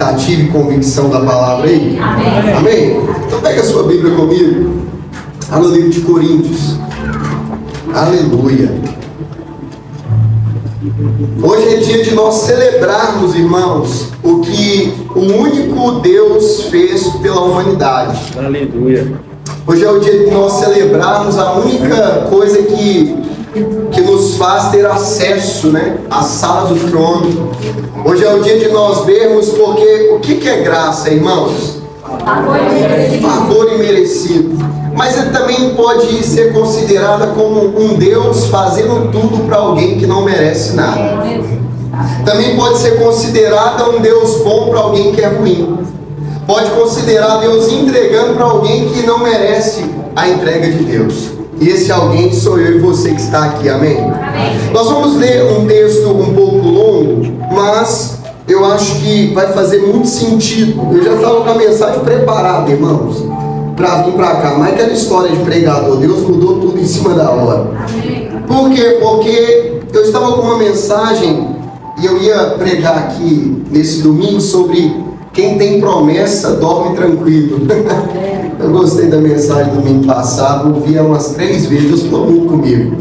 expectativa e convicção da palavra aí? Amém? Amém? Então pega a sua Bíblia comigo, lá no livro de Coríntios. Aleluia! Hoje é dia de nós celebrarmos, irmãos, o que o único Deus fez pela humanidade. Aleluia! Hoje é o dia de nós celebrarmos a única coisa que nos faz ter acesso, né, à sala do trono. Hoje é o dia de nós vermos, porque o que é graça, irmãos? Favor imerecido. Mas ele também pode ser considerada como um Deus fazendo tudo para alguém que não merece nada. Também pode ser considerada um Deus bom para alguém que é ruim. Pode considerar Deus entregando para alguém que não merece a entrega de Deus. E esse alguém sou eu e você que está aqui, amém? Amém. Nós vamos ler um texto um pouco longo, mas eu acho que vai fazer muito sentido. Eu já estava com a mensagem preparada, irmãos, para vir para cá. Mas aquela história de pregador, Deus mudou tudo em cima da hora. Amém. Por quê? Porque eu estava com uma mensagem e eu ia pregar aqui nesse domingo sobre quem tem promessa dorme tranquilo. Eu gostei da mensagem do domingo passado, ouvi umas 3 vezes, Deus falou muito comigo.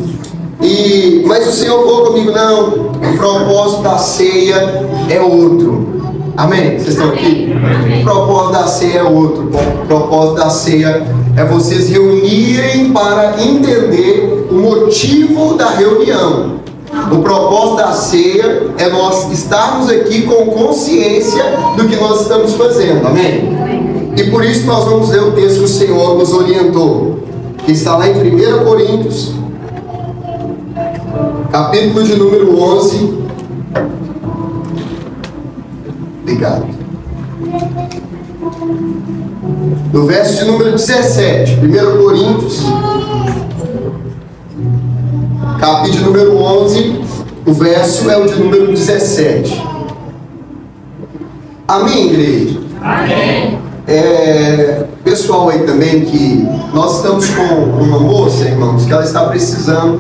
Mas o Senhor falou comigo, não, o propósito da ceia é outro. Amém? Vocês estão aqui? O propósito da ceia é outro. O propósito da ceia é vocês reunirem para entender o motivo da reunião. O propósito da ceia é nós estarmos aqui com consciência do que nós estamos fazendo, amém? E por isso nós vamos ler o texto que o Senhor nos orientou, que está lá em 1 Coríntios, capítulo de número 11. Obrigado. No verso de número 17, 1 Coríntios, capítulo número 11, o verso é o de número 17. Amém, igreja? Amém. Pessoal aí também, que nós estamos com uma moça, irmãos, que ela está precisando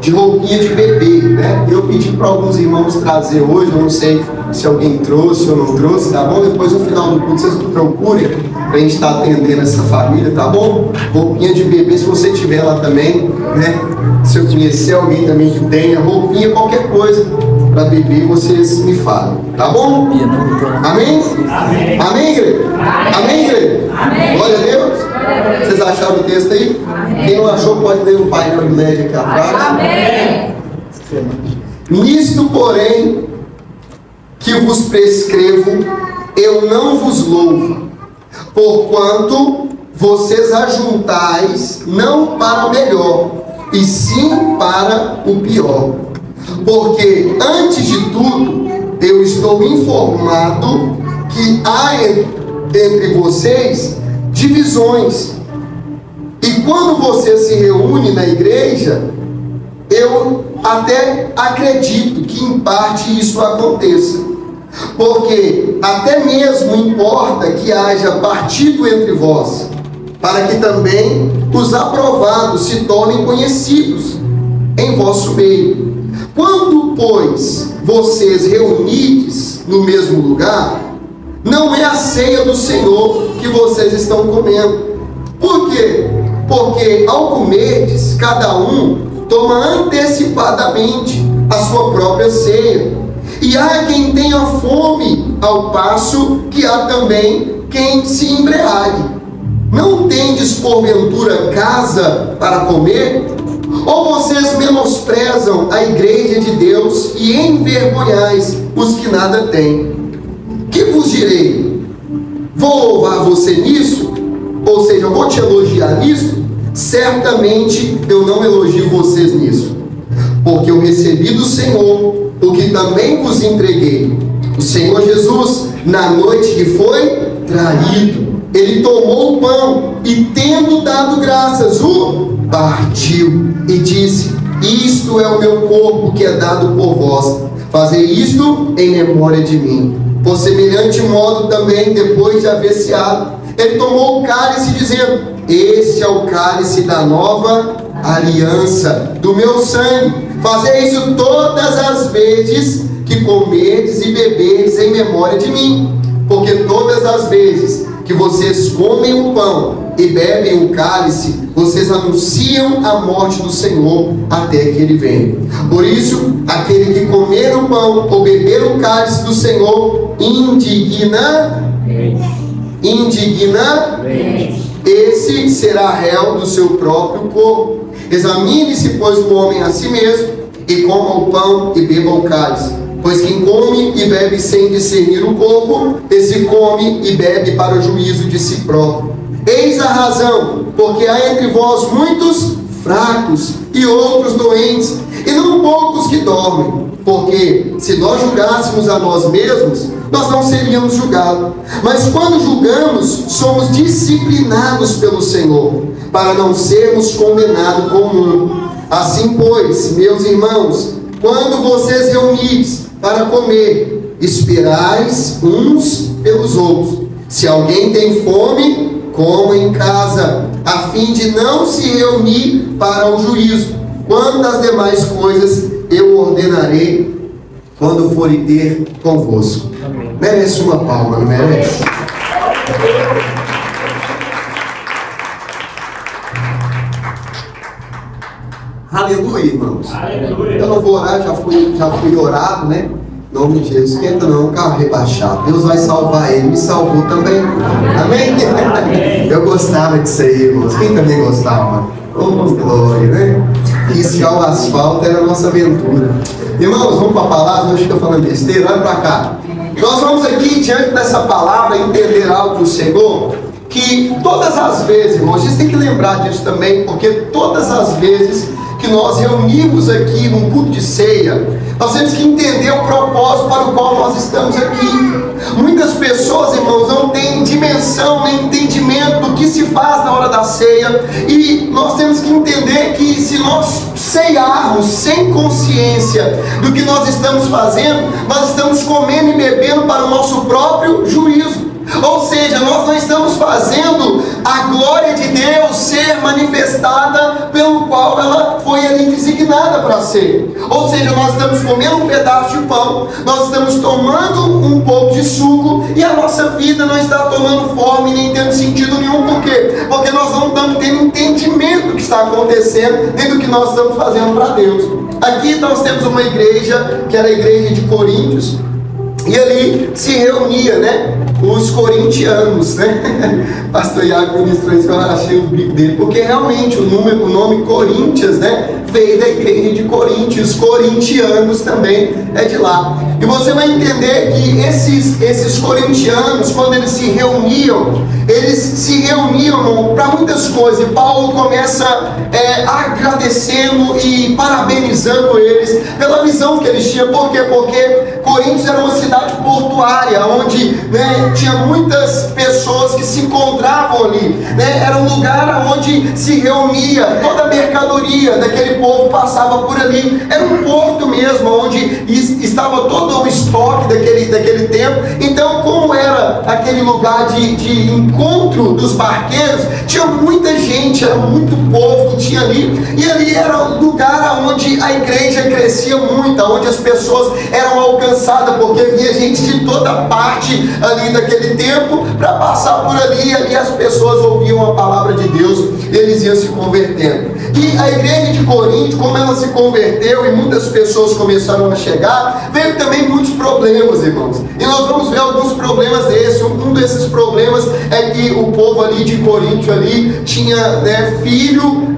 de roupinha de bebê, né? Eu pedi para alguns irmãos trazer hoje, eu não sei se alguém trouxe ou não trouxe, tá bom? Depois no final do culto vocês me procurem para a gente estar atendendo essa família, tá bom? Roupinha de bebê, se você tiver lá também, né? Se eu conhecer alguém também que tenha roupinha, qualquer coisa para bebê, vocês me falam, tá bom? Amém? Amém, amém, igreja? Amém, igreja? Amém. Glória a Deus. Vocês acharam o texto aí? Amém. Quem não achou pode ler o painel de LED aqui atrás. Amém. Nisto, porém, que vos prescrevo, eu não vos louvo, porquanto vocês ajuntais não para o melhor, e sim para o pior. Porque, antes de tudo, eu estou informado que há entre vocês divisões. E quando você se reúne na igreja, eu até acredito que em parte isso aconteça. Porque até mesmo importa que haja partido entre vós, para que também os aprovados se tornem conhecidos em vosso meio. Quando, pois, vocês reunides no mesmo lugar, não é a ceia do Senhor que vocês estão comendo. Por quê? Porque ao comerdes, cada um toma antecipadamente a sua própria ceia. E há quem tenha fome, ao passo que há também quem se embriague. Não tendes porventura casa para comer? Ou vocês menosprezam a igreja de Deus e envergonhais os que nada têm? Que vos direi? Vou louvar você nisso? Ou seja, eu vou te elogiar nisso? Certamente eu não elogio vocês nisso, porque eu recebi do Senhor o que também vos entreguei. O Senhor Jesus, na noite que foi traído, ele tomou o pão e, tendo dado graças, o partiu e disse: isto é o meu corpo que é dado por vós, fazei isto em memória de mim. Por semelhante modo também, depois de haver ceado, ele tomou o cálice, dizendo: este é o cálice da nova aliança, do meu sangue. Fazei isso todas as vezes que comerdes e beberdes em memória de mim. porque todas as vezes que vocês comem o pão e bebem o cálice, vocês anunciam a morte do Senhor até que Ele venha. Por isso, aquele que comer o pão ou beber o cálice do Senhor esse será réu do seu próprio corpo. Examine-se, pois, o homem a si mesmo, e coma o pão e beba o cálice. Pois quem come e bebe sem discernir o corpo, esse come e bebe para o juízo de si próprio. Eis a razão, porque há entre vós muitos fracos e outros doentes, e não poucos que dormem. Porque se nós julgássemos a nós mesmos, nós não seríamos julgados. Mas quando julgamos, somos disciplinados pelo Senhor, para não sermos condenados com o mundo. Assim, pois, meus irmãos, quando vocês reunides para comer, esperais uns pelos outros. Se alguém tem fome, coma em casa, a fim de não se reunir para o juízo. Quanto às demais coisas, eu ordenarei quando for ter convosco. Amém. Merece uma palma, não merece? Aleluia, irmãos. Aleluia. Eu não vou orar, já fui orado, né? Em nome de Jesus, esquenta não, o carro rebaixado. Deus vai salvar ele, me salvou também. Amém? Amém? Eu gostava disso aí, irmãos. Quem também gostava? Oh, glória, né? Riscar o asfalto era a nossa aventura. Irmãos, vamos para a palavra, eu estou falando besteira, olha para cá. Nós vamos aqui, diante dessa palavra, entender algo do Senhor, que todas as vezes, irmãos, vocês têm que lembrar disso também, porque todas as vezes que nós reunimos aqui num culto de ceia, nós temos que entender o propósito para o qual nós estamos aqui. Muitas pessoas, irmãos, não têm dimensão nem entendimento do que se faz na hora da ceia, e nós temos que entender que se nós ceiarmos sem consciência do que nós estamos fazendo, nós estamos comendo e bebendo para o nosso próprio juízo. Ou seja, nós não estamos fazendo a glória de Deus ser manifestada pelo qual ela foi ali designada para ser. Ou seja, nós estamos comendo um pedaço de pão, nós estamos tomando um pouco de suco, e a nossa vida não está tomando forma e nem tendo sentido nenhum. Por quê? Porque nós não estamos tendo entendimento do que está acontecendo, nem do que nós estamos fazendo para Deus. Aqui nós temos uma igreja, que era a igreja de Coríntios, e ali se reunia, né, os corintianos, né? Pastor Iago ministrou isso, eu achei o bico dele, porque realmente o nome Coríntios, né, veio da igreja de Coríntios, corintianos também é de lá. E você vai entender que esses corintianos, quando eles se reuniam para muitas coisas, e Paulo começa agradecendo e parabenizando eles pela visão que eles tinham. Por quê? Porque Coríntios era uma cidade portuária, onde, né, tinha muitas pessoas que se encontravam ali, né? Era um lugar onde se reunia toda a mercadoria daquele povo, passava por ali. Era um porto mesmo, onde estava todo o estoque daquele tempo. Então, como era aquele lugar de encontro dos barqueiros, tinha muita gente, era muito povo que tinha ali, e ali era um lugar onde a igreja crescia muito, onde as pessoas eram alcançadas, porque vinha gente de toda parte ali daquele tempo para passar por ali, e ali as pessoas ouviam a palavra de Deus, eles iam se convertendo. E a igreja de Corinto, como ela se converteu e muitas pessoas começaram a chegar, veio também muitos problemas, irmãos. E nós vamos ver alguns problemas desses. Um desses problemas é que o povo ali de Corinto ali tinha, né, filho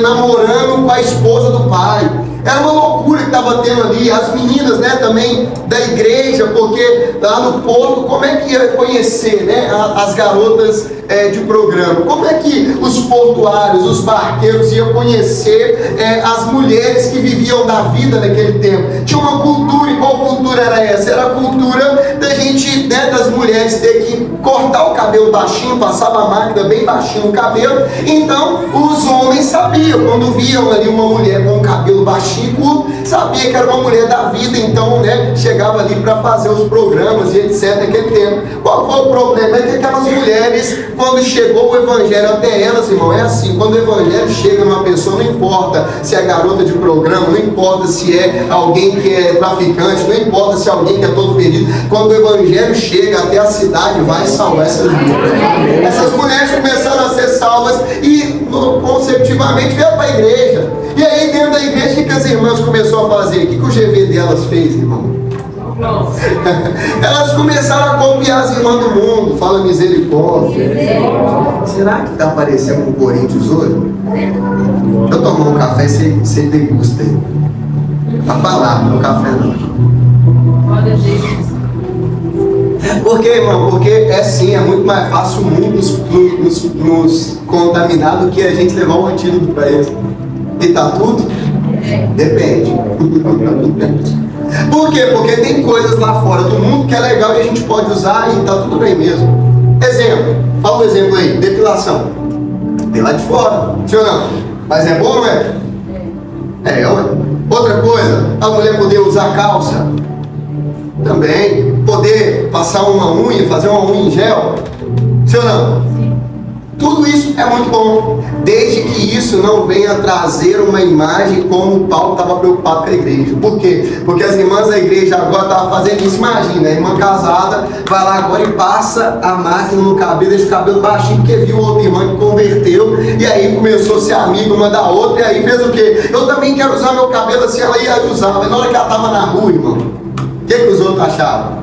namorando com a esposa do pai. Era uma loucura que estava tendo ali. As meninas, né, também da igreja, porque lá no porto, como é que ia conhecer, né, as garotas de programa? Como é que os portuários, os barqueiros iam conhecer as mulheres que viviam da vida naquele tempo? Tinha uma cultura, e qual cultura era essa? Era a cultura da gente, né, das mulheres ter que cortar o cabelo baixinho, passava a máquina bem baixinho no cabelo. Então os homens sabiam, quando viam ali uma mulher com o cabelo baixinho, baixinho e curto, sabia que era uma mulher da vida, então, né, chegava ali para fazer os programas e etc. naquele tempo. Qual foi o problema? É que aquelas mulheres, quando chegou o evangelho até elas, irmão, é assim, quando o evangelho chega numa pessoa, não importa se é garota de programa, não importa se é alguém que é traficante, não importa se é alguém que é todo perdido, quando o evangelho chega até a cidade, vai salvar essas mulheres. Essas mulheres começaram a ser salvas e conceptivamente vieram para a igreja. E aí dentro da igreja, o que as irmãs começaram a fazer? O que o GV delas fez, irmão? Elas começaram a copiar as irmãs do mundo. Fala misericórdia. Será que está aparecendo com Coríntios hoje? Eu tomar um café, você degusta aí. A palavra, o café não. Por quê, irmão? Porque é sim, é muito mais fácil o mundo nos contaminar do que a gente levar um antídoto para eles. E tá tudo? Depende. Por quê? Porque tem coisas lá fora do mundo que é legal e a gente pode usar e tá tudo bem mesmo. Exemplo, fala um exemplo aí, depilação. Tem lá de fora, sim ou não? Mas é bom, não é? É, outra coisa, a mulher poder usar calça. Também. Poder passar uma unha, fazer uma unha em gel. Sim ou não? Sim. Tudo isso é muito bom, desde que isso não venha trazer uma imagem como Paulo estava preocupado com a igreja. Por quê? Porque as irmãs da igreja agora estavam fazendo isso. Imagina, a irmã casada vai lá agora e passa a máquina no cabelo, deixa o cabelo baixinho, porque viu outra irmã que converteu, e aí começou a ser amiga uma da outra, e aí fez o quê? Eu também quero usar meu cabelo assim, ela ia usar. Mas na hora que ela estava na rua, irmão, o que os outros achavam?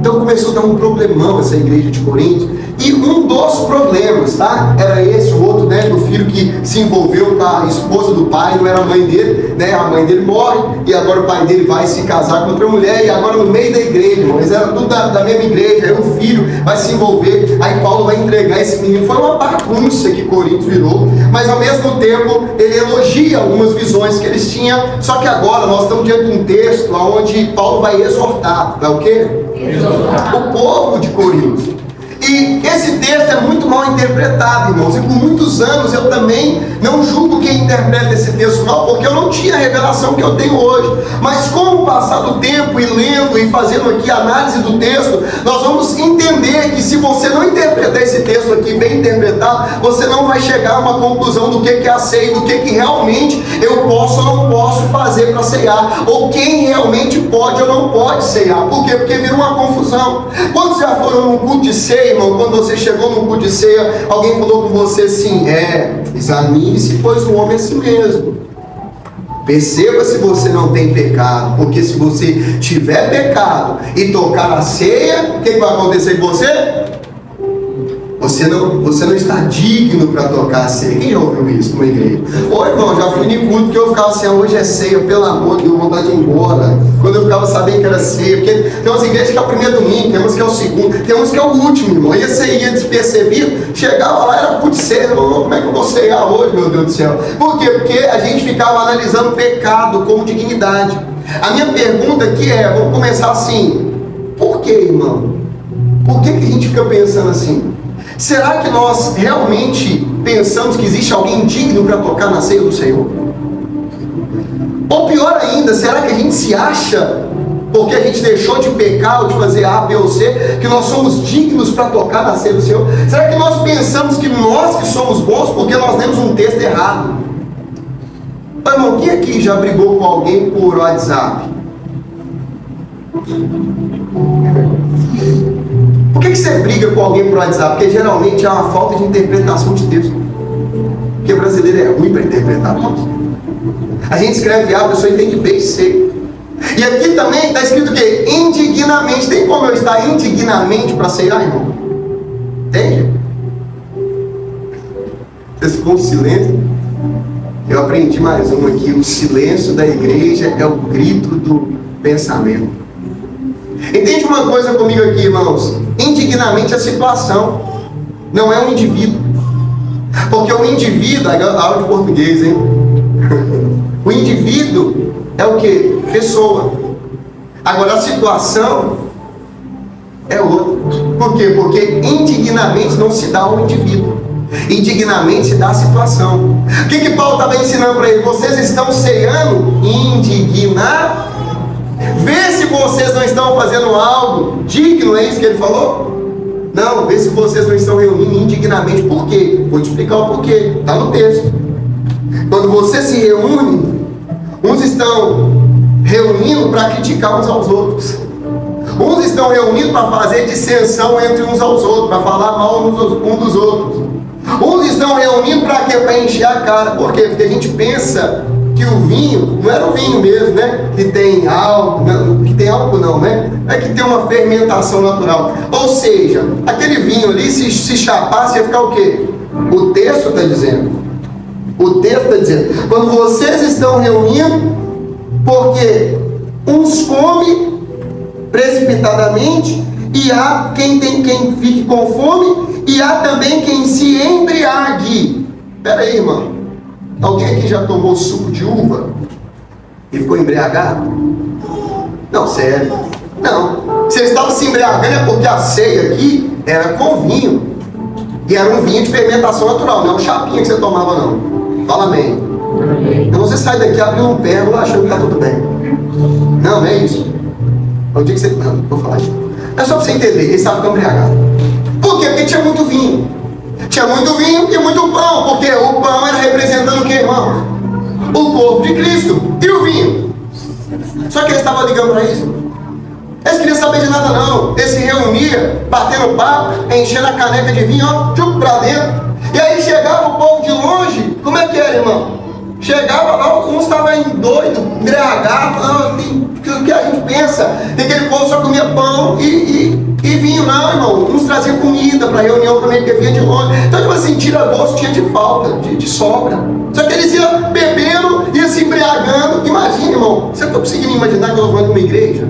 Então começou a dar um problemão essa igreja de Corinto. E um dos problemas, tá? Era esse, o outro, né? Do filho que se envolveu com a esposa do pai, não era a mãe dele, né? A mãe dele morre, e agora o pai dele vai se casar com outra mulher, e agora no meio da igreja, mas era tudo da mesma igreja, aí o filho vai se envolver, aí Paulo vai entregar esse menino. Foi uma bagunça que Corinto virou, mas ao mesmo tempo ele elogia algumas visões que eles tinham, só que agora nós estamos diante de um texto onde Paulo vai exortar, vai o quê? Exortar o povo de Corinto. E esse texto é muito mal interpretado, irmãos, e por muitos anos eu também não julgo quem interpreta esse texto mal, porque eu não tinha a revelação que eu tenho hoje. Mas com o passar do tempo e lendo e fazendo aqui a análise do texto, nós vamos entender que se você não interpretar esse texto aqui bem interpretado, você não vai chegar a uma conclusão do que é a ceia, do que realmente eu posso ou não posso fazer para ceiar, ou quem realmente pode ou não pode ceiar. Por quê? Porque vira uma confusão. Quantos já foram num culto de ceia, irmão? Quando você chegou no culto de ceia, alguém falou com você assim: examine-se, pois o homem é si mesmo. Perceba se você não tem pecado, porque se você tiver pecado e tocar na ceia, o que vai acontecer com você? Você não está digno para tocar a ceia. Quem já ouviu isso numa igreja? Ô irmão, já fui em culto que eu ficava assim: hoje é ceia, pelo amor de Deus, vontade de ir embora. Quando eu ficava sabendo que era ceia, porque tem umas igrejas que é o primeiro domingo, tem umas que é o segundo, tem umas que é o último, irmão. E você ia despercebido, chegava lá, era culto de ceia, irmão, como é que eu vou ceiar hoje, meu Deus do céu? Por quê? Porque a gente ficava analisando o pecado como dignidade. A minha pergunta aqui é, vamos começar assim: por que, irmão? Por que a gente fica pensando assim? Será que nós realmente pensamos que existe alguém digno para tocar na ceia do Senhor? Ou pior ainda, será que a gente se acha, porque a gente deixou de pecar ou de fazer A, B ou C, que nós somos dignos para tocar na ceia do Senhor? Será que nós pensamos que nós que somos bons porque nós lemos um texto errado? Mas, irmão, quem aqui já brigou com alguém por WhatsApp? Por que você briga com alguém por WhatsApp? Porque geralmente há uma falta de interpretação de texto. Porque brasileiro é ruim para interpretar texto. A gente escreve A, a pessoa entende B e C. E aqui também está escrito o quê? Indignamente. Tem como eu estar indignamente para ceiar, irmão? Tem? Vocês ficam em silêncio? Eu aprendi mais uma aqui: o silêncio da igreja é o grito do pensamento. Entende uma coisa comigo aqui, irmãos? Indignamente a situação, não é um indivíduo. Porque o indivíduo, aula de português, hein? O indivíduo é o quê? Pessoa. Agora a situação é outra. Por quê? Porque indignamente não se dá ao indivíduo. Indignamente da situação. O que Paulo estava ensinando para ele? Vocês estão ceando indignado. Vê se vocês não estão fazendo algo digno, é isso que ele falou? Não, vê se vocês não estão reunindo indignamente. Por quê? Vou te explicar o porquê. Está no texto. Quando você se reúne, uns estão reunindo para criticar uns aos outros. Uns estão reunidos para fazer dissensão entre uns aos outros, para falar mal um dos outros. Uns estão reunindo para quê? Para encher a cara. Por quê? Porque a gente pensa que o vinho, não era o vinho mesmo, né? Que tem álcool, não, né? É que tem uma fermentação natural. Ou seja, aquele vinho ali, se chapasse, ia ficar o quê? O texto está dizendo. O texto está dizendo. Quando vocês estão reunindo, porque uns comem precipitadamente, e há quem fique com fome, e há também quem se embriague. Espera aí, irmão. Alguém aqui já tomou suco de uva e ficou embriagado? Não, sério. Não. Você estava se embriagando é porque a ceia aqui era com vinho. E era um vinho de fermentação natural, não é um chapinha que você tomava, não. Fala amém. Então você sai daqui, abre um pérgola achando que está tudo bem. Não é isso. O dia que você... Não, vou falar isso. É só para você entender, ele estava ficando embriagado. Por quê? Porque tinha muito vinho. Tinha muito vinho e muito pão, porque o pão era representando o que, irmão? O corpo de Cristo. E o vinho? Só que eles estavam ligando para isso. Eles queriam saber de nada não. Eles se reuniam, batendo papo, enchendo a caneca de vinho, ó, tchup, pra dentro. E aí chegava o povo de longe. Como é que era, irmão? Chegava lá, uns estavam doido, embriagado, o que a gente pensa? Tem aquele povo só comia pão e vinho, não, irmão. Uns traziam comida para reunião também, porque vinha de longe. Então, tipo assim, tira-gosto tinha de falta, de sobra. Só que eles iam bebendo, iam se embriagando. Imagina, irmão, você está conseguindo imaginar que eu estou falando de uma igreja?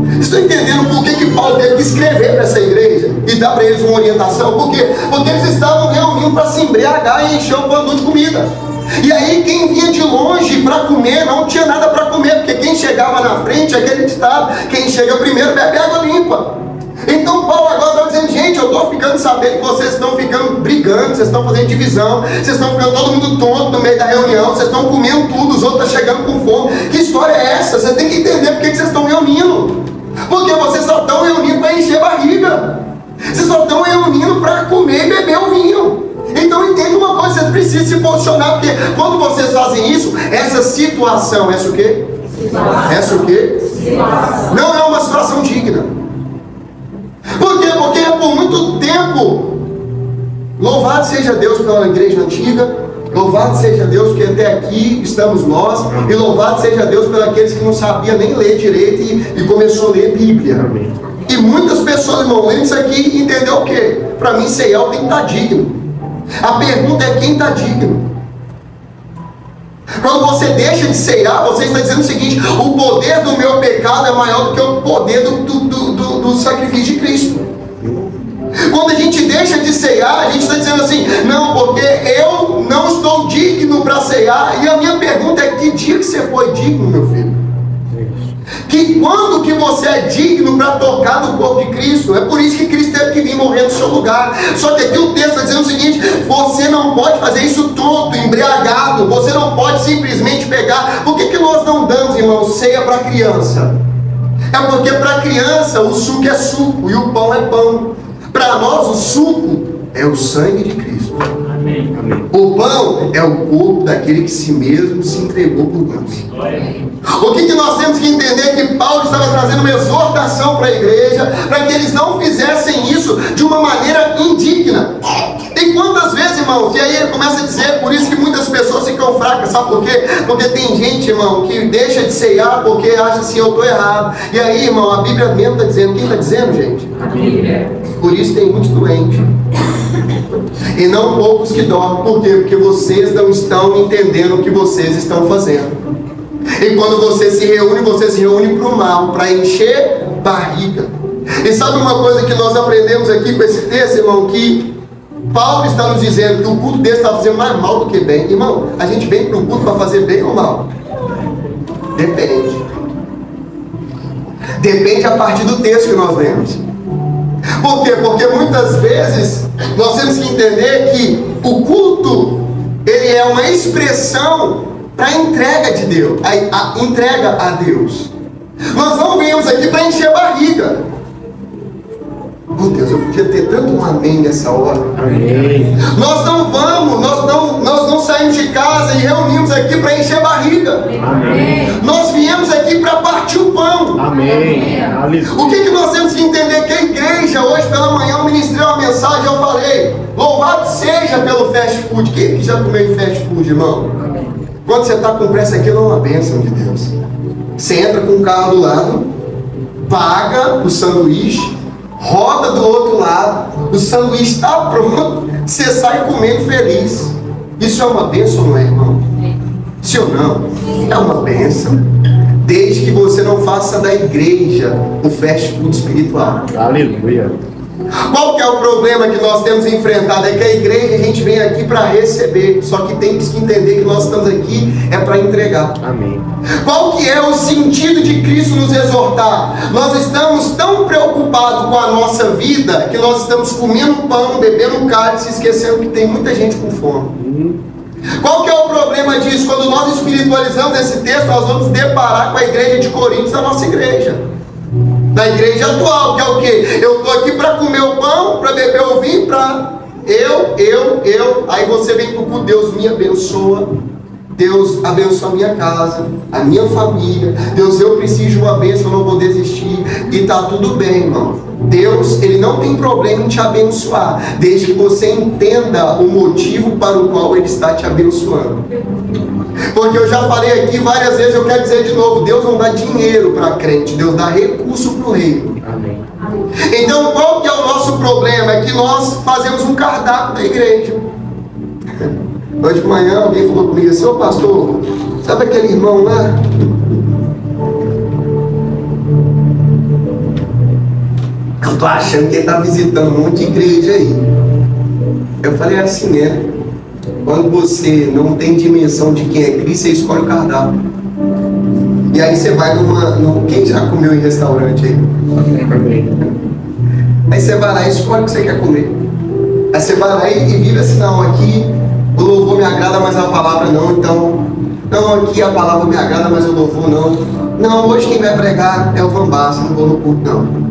Vocês estão entendendo por que Paulo teve que escrever para essa igreja e dar para eles uma orientação? Por quê? Porque eles estavam reunindo para se embriagar e encher o pão de comida. E aí quem vinha de longe para comer não tinha nada para comer, porque quem chegava na frente, aquele ditado, quem chega primeiro bebe água limpa. Então Paulo agora está dizendo, gente, eu estou ficando sabendo que vocês estão ficando brigando, vocês estão fazendo divisão, vocês estão ficando todo mundo tonto no meio da reunião, vocês estão comendo tudo, os outros estão chegando com fome. Que história é essa? Vocês têm que entender por que vocês estão reunindo. Porque vocês só estão reunindo para encher barriga. Vocês só estão reunindo para comer e beber o vinho. Então entenda uma coisa, vocês precisam se posicionar, porque quando vocês fazem isso, essa situação, essa o quê? Essa o quê? Não é uma situação digna. Por quê? Porque por muito tempo, louvado seja Deus pela igreja antiga, louvado seja Deus porque até aqui estamos nós, e louvado seja Deus pelos aqueles que não sabiam nem ler direito e começou a ler Bíblia. E muitas pessoas, irmão, lendo isso aqui, entendeu o quê? Para mim, ceiar tem que estar digno. A pergunta é quem está digno. Quando você deixa de ceiar, você está dizendo o seguinte: o poder do meu pecado é maior do que o poder do sacrifício de Cristo. Quando a gente deixa de ceiar, a gente está dizendo assim: não, porque eu não estou digno para ceiar. E a minha pergunta é: que dia que você foi digno, meu filho? Que quando que você é digno para tocar no corpo de Cristo? É por isso que Cristo teve que vir morrer no seu lugar. Só que aqui o texto está dizendo o seguinte: você não pode fazer isso tonto, embriagado. Você não pode simplesmente pegar. Por que nós não damos, irmão, ceia para criança? É porque para criança o suco é suco e o pão é pão. Para nós o suco é o sangue de Cristo. Amém. O pão é o corpo daquele que si mesmo se entregou por nós. O que nós temos que entender é que Paulo estava trazendo uma exortação para a igreja, para que eles não fizessem isso de uma maneira indigna. E quantas vezes, irmãos, e aí ele começa a dizer, por isso que muitas pessoas ficam fracas, sabe por quê? Porque tem gente, irmão, que deixa de ceiar porque acha assim: eu estou errado. E aí, irmão, a Bíblia mesmo está dizendo, quem está dizendo, gente? A Bíblia. Por isso tem muitos doentes. E não poucos que dormem. Por quê? Porque vocês não estão entendendo o que vocês estão fazendo. E quando você se reúne para o mal, para encher barriga. E sabe uma coisa que nós aprendemos aqui com esse texto, irmão? Que Paulo está nos dizendo que o culto desse está fazendo mais mal do que bem. Irmão, a gente vem para o culto para fazer bem ou mal? Depende. Depende a partir do texto que nós lemos. Por quê? Porque muitas vezes nós temos que entender que o culto, ele é uma expressão para a entrega de Deus, a entrega a Deus. Nós não viemos aqui para encher a barriga. Meu Deus, eu podia ter tanto um amém nessa hora. Amém. Nós não saímos de casa e reunimos aqui para encher a barriga. Amém. Nós viemos aqui para partir o pão. Amém. O que nós temos que entender? Que a igreja, hoje pela manhã, eu ministrei uma mensagem, eu falei: louvado seja pelo fast food. Quem que já comeu fast food, irmão? Amém. Quando você está com pressa, aquilo é uma bênção de Deus. Você entra com o carro do lado, paga o sanduíche, roda do outro lado, o sanduíche está pronto, você sai comendo feliz. Isso é uma bênção, não é, irmão? Sim ou não? É uma bênção. Desde que você não faça da igreja o fast food espiritual. Aleluia. Qual que é o problema que nós temos enfrentado? É que a igreja, a gente vem aqui para receber, só que temos que entender que nós estamos aqui é para entregar. Amém. Qual que é o sentido de Cristo nos exortar? Nós estamos tão preocupados com a nossa vida que nós estamos comendo pão, bebendo cálice, esquecendo que tem muita gente com fome. Qual que é o problema disso? Quando nós espiritualizamos esse texto, nós vamos deparar com a igreja de Coríntios, a nossa igreja. Da igreja atual, que é o quê? Eu estou aqui para comer o pão, para beber o vinho, para eu. Aí você vem com o Deus me abençoa. Deus abençoa a minha casa, a minha família. Deus, eu preciso de uma bênção, eu não vou desistir. E está tudo bem, irmão. Deus, Ele não tem problema em te abençoar, desde que você entenda o motivo para o qual Ele está te abençoando. Porque eu já falei aqui várias vezes, eu quero dizer de novo: Deus não dá dinheiro para crente, Deus dá recurso para o reino. Amém. Então qual que é o nosso problema? É que nós fazemos um cardápio da igreja. Hoje de manhã alguém falou comigo assim: ô pastor, sabe aquele irmão lá? Eu estou achando que ele está visitando um monte de igreja aí. Eu falei assim, né? Quando você não tem dimensão de quem é Cristo, você escolhe o cardápio. E aí você vai quem já comeu em restaurante aí? Aí você vai lá e escolhe o que você quer comer. Aí você vai lá e vive assim: não, aqui o louvor me agrada, mas a palavra não. Então, não, aqui a palavra me agrada, mas o louvor não. Não, hoje quem vai pregar é o Van Basten, não vou no culto não.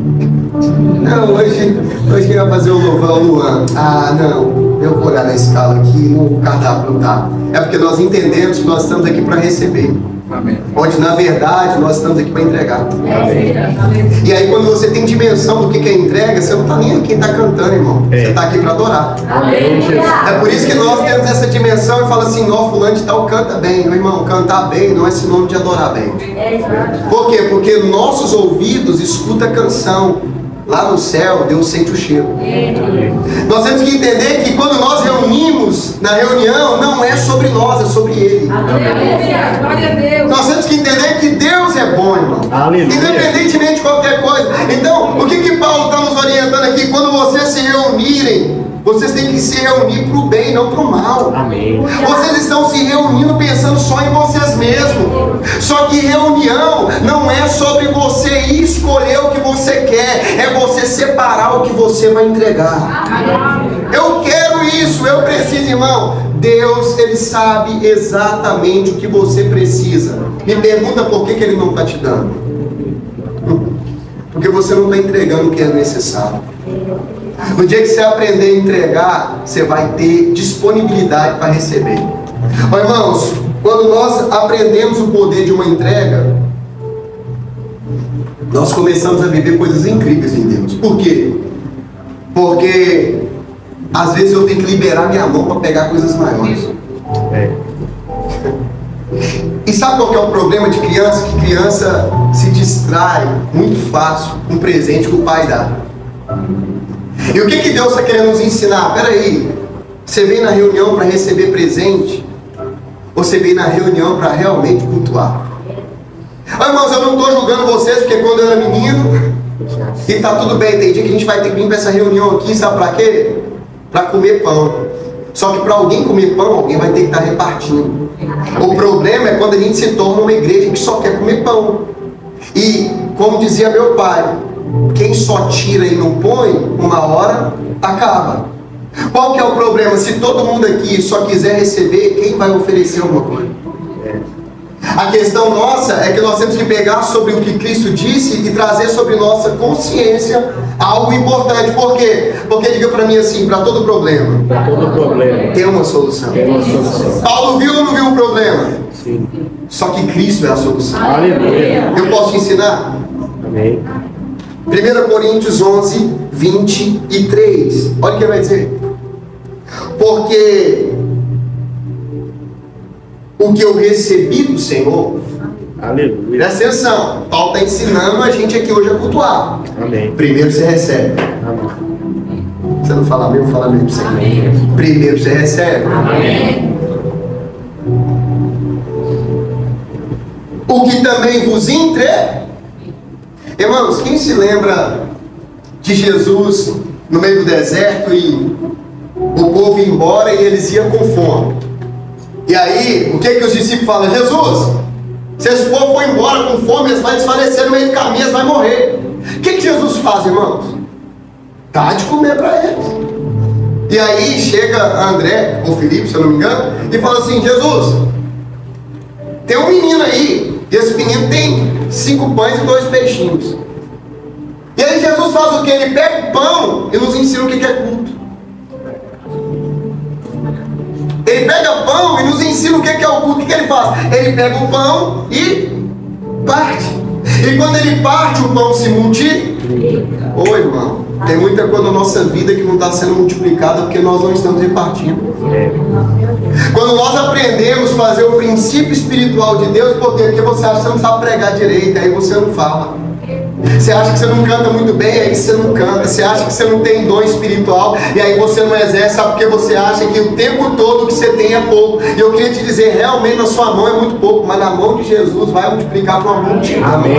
Não, hoje quem vai fazer o louvor é o Luan. Ah, não, eu vou olhar na escala aqui, o cardápio não tá. É porque nós entendemos que nós estamos aqui para receber. Amém. Onde na verdade nós estamos aqui para entregar. Amém. E aí quando você tem dimensão do que é entrega, você não está nem aqui, está cantando, irmão. Você está aqui para adorar. Amém. É por isso que nós temos essa dimensão e fala assim: ó, fulano de tal canta bem. Meu irmão, cantar bem não é sinônimo de adorar bem. Por quê? Porque nossos ouvidos escutam a canção. Lá no céu, Deus sente o cheiro. Nós temos que entender que quando nós reunimos na reunião, não é sobre nós, é sobre Ele. Nós temos que entender que Deus é bom, irmão. Independentemente de qualquer coisa. Então, o que Paulo está nos orientando aqui? Quando vocês se reunirem, vocês têm que se reunir para o bem, não para o mal. Amém. Vocês estão se reunindo pensando só em vocês mesmos. Só que reunião não é sobre você escolher o que você quer, é você separar o que você vai entregar. Amém. Eu quero isso, eu preciso, irmão. Deus, Ele sabe exatamente o que você precisa. Me pergunta por que Ele não está te dando. Porque você não está entregando o que é necessário. No dia que você aprender a entregar, você vai ter disponibilidade para receber. Ó, irmãos, quando nós aprendemos o poder de uma entrega, nós começamos a viver coisas incríveis em Deus. Por quê? Porque às vezes eu tenho que liberar minha mão para pegar coisas maiores. E sabe qual que é o problema de criança? Que criança se distrai muito fácil com o presente que o pai dá. E o que Deus está querendo nos ensinar? Peraí, você vem na reunião para receber presente? Ou você vem na reunião para realmente cultuar? Oh, irmãos, eu não estou julgando vocês, porque quando eu era menino, e tá tudo bem, tem dia que a gente vai ter que vir para essa reunião aqui, sabe para quê? Para comer pão. Só que para alguém comer pão, alguém vai ter que estar repartindo. O problema é quando a gente se torna uma igreja que só quer comer pão. E, como dizia meu pai, Quem só tira e não põe, uma hora acaba. Qual que é o problema? Se todo mundo aqui só quiser receber, quem vai oferecer alguma coisa? A questão nossa é que nós temos que pegar sobre o que Cristo disse e trazer sobre nossa consciência algo importante. Por quê? Porque diga para mim assim, para todo problema, tem uma solução. Paulo viu ou não viu o problema? Sim. Só que Cristo é a solução. Aleluia. Eu posso te ensinar? Amém. 1 Coríntios 11, 23. Olha o que ele vai dizer. Porque o que eu recebi do Senhor, Aleluia. presta atenção, Paulo está ensinando a gente aqui hoje a cultuar. Amém. Primeiro você recebe. Amém. Você não fala amém, eu falo amém para você. Amém. Primeiro você recebe. Amém. O que também vos entre. Irmãos, quem se lembra de Jesus no meio do deserto e o povo ia embora e eles iam com fome? E aí, o que os discípulos falam? Jesus, se esse povo for embora com fome, eles vão desfalecer no meio do caminho, eles vão morrer. O que Jesus faz, irmãos? Dá de comer para eles. E aí chega André, ou Felipe, se eu não me engano, e fala assim: Jesus, tem um menino aí, e esse menino tem 5 pães e 2 peixinhos. E aí Jesus faz o que? Ele pega o pão e nos ensina o que é culto. Ele pega pão e nos ensina o que é o culto. O que ele faz? Ele pega o pão e parte. E quando ele parte, o pão se multiplica. Ô irmão, tem muita coisa na nossa vida que não está sendo multiplicada porque nós não estamos repartindo. Quando nós aprendemos a fazer o princípio espiritual de Deus, por quê? Porque você acha que você não sabe pregar direito, aí você não fala. Você acha que você não canta muito bem, aí você não canta. Você acha que você não tem dom espiritual, e aí você não exerce, sabe? Porque você acha que o tempo todo que você tem é pouco. E eu queria te dizer, realmente na sua mão é muito pouco, mas na mão de Jesus vai multiplicar para uma multidão. Amém.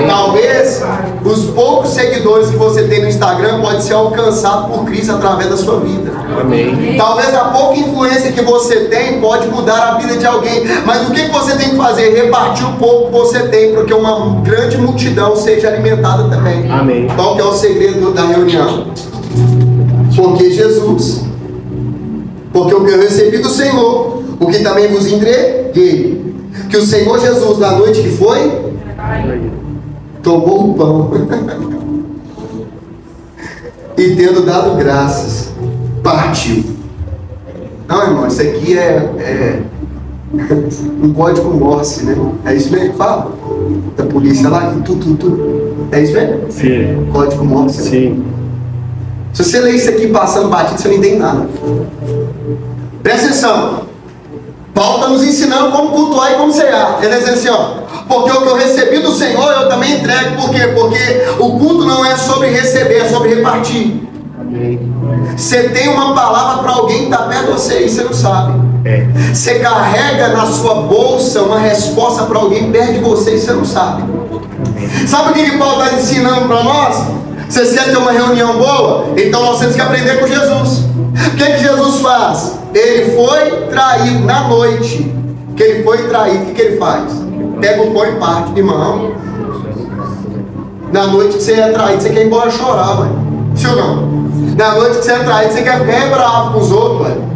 Talvez os poucos seguidores que você tem no Instagram pode ser alcançado por Cristo através da sua vida. Amém. Talvez a pouca influência que você tem pode mudar a vida de alguém. Mas o que você tem que fazer? Repartir o pouco que você tem, porque uma grande multidão seja alimentada também. Amém. Qual que é o segredo da reunião? Porque Jesus, porque o que eu recebi do Senhor, o que também vos entreguei, que o Senhor Jesus, na noite que foi, tomou o pão e tendo dado graças, partiu. Não, irmão, isso aqui é um código Morse, né? É isso mesmo que fala? Da polícia lá, É isso mesmo? Sim. Código Morse. Né? Sim. Se você ler isso aqui passando batido, você não entende nada. Presta atenção. Paulo está nos ensinando como cultuar e como cear. Ele diz assim, ó, porque o que eu recebi do Senhor, eu também entrego. Por quê? Porque o culto não é sobre receber, é sobre repartir. Você tem uma palavra para alguém que está perto de você e você não sabe. Você carrega na sua bolsa uma resposta para alguém perto de você e você não sabe. Sabe o que Paulo está ensinando para nós? Vocês querem ter uma reunião boa? Então nós temos que aprender com Jesus. O que Jesus faz? Ele foi traído na noite. Que ele foi traído, o que ele faz? Pega o pão e parte. Irmão, na noite que você é traído, você quer ir embora chorar, velho. Sim ou não? Na noite que você é traído, você quer ficar bravo com os outros, velho.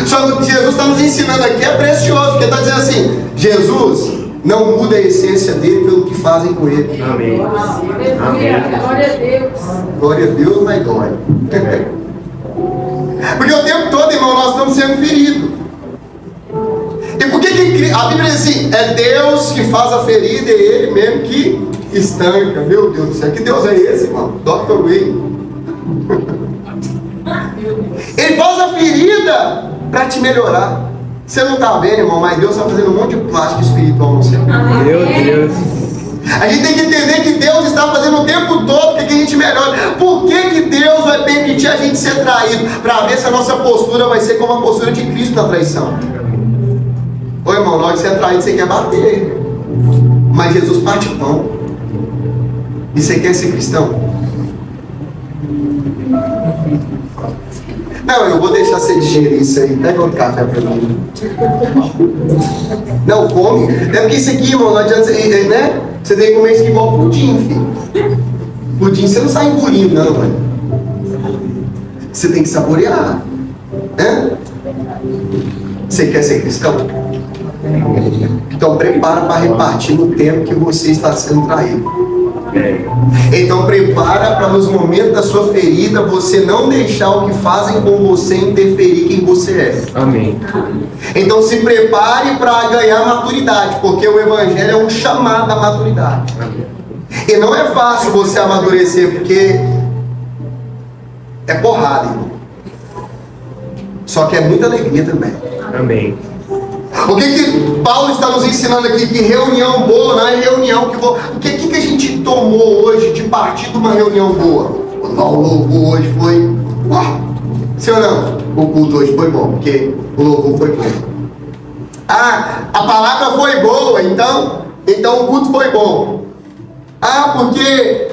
Só que o que Jesus está nos ensinando aqui é precioso, porque está dizendo assim: Jesus não muda a essência dele pelo que fazem com ele. Amém. Glória a Deus. Glória a Deus, mas glória. Porque o tempo todo, irmão, nós estamos sendo feridos. E por que a Bíblia diz assim? É Deus que faz a ferida, é Ele mesmo que estanca. Meu Deus do céu, que Deus é esse, irmão? Dr. Wayne. Ele faz a ferida para te melhorar. Você não está vendo, irmão, mas Deus está fazendo um monte de plástico espiritual no seu. Meu Deus. A gente tem que entender que Deus está fazendo o tempo todo para que a gente melhore. Por que Deus vai permitir a gente ser traído? Para ver se a nossa postura vai ser como a postura de Cristo na traição. Ô irmão, na hora que você é traído, você quer bater. Mas Jesus parte pão. E você quer ser cristão? Não, eu vou deixar você digerir isso aí. Pega outro café pra mim. Não, come. É porque isso aqui, irmão, não adianta você, né? Você tem que comer isso aqui igual pudim, filho. Pudim você não sai engolindo, não, velho. Você tem que saborear. Né? Você quer ser cristão? Então prepara para repartir no tempo que você está sendo traído. Então prepara para nos momentos da sua ferida você não deixar o que fazem com você interferir quem você é. Amém. Então se prepare para ganhar maturidade, porque o Evangelho é um chamado à maturidade. E não é fácil você amadurecer, porque é porrada, irmão. Só que é muita alegria também. Amém. O que Paulo está nos ensinando aqui? Que reunião boa não é reunião que boa. O que a gente tomou hoje de partir de uma reunião boa? O louvor hoje foi... Sim ou não? O culto hoje foi bom, porque o louvor foi bom. Ah, a palavra foi boa, então o culto foi bom. Ah, porque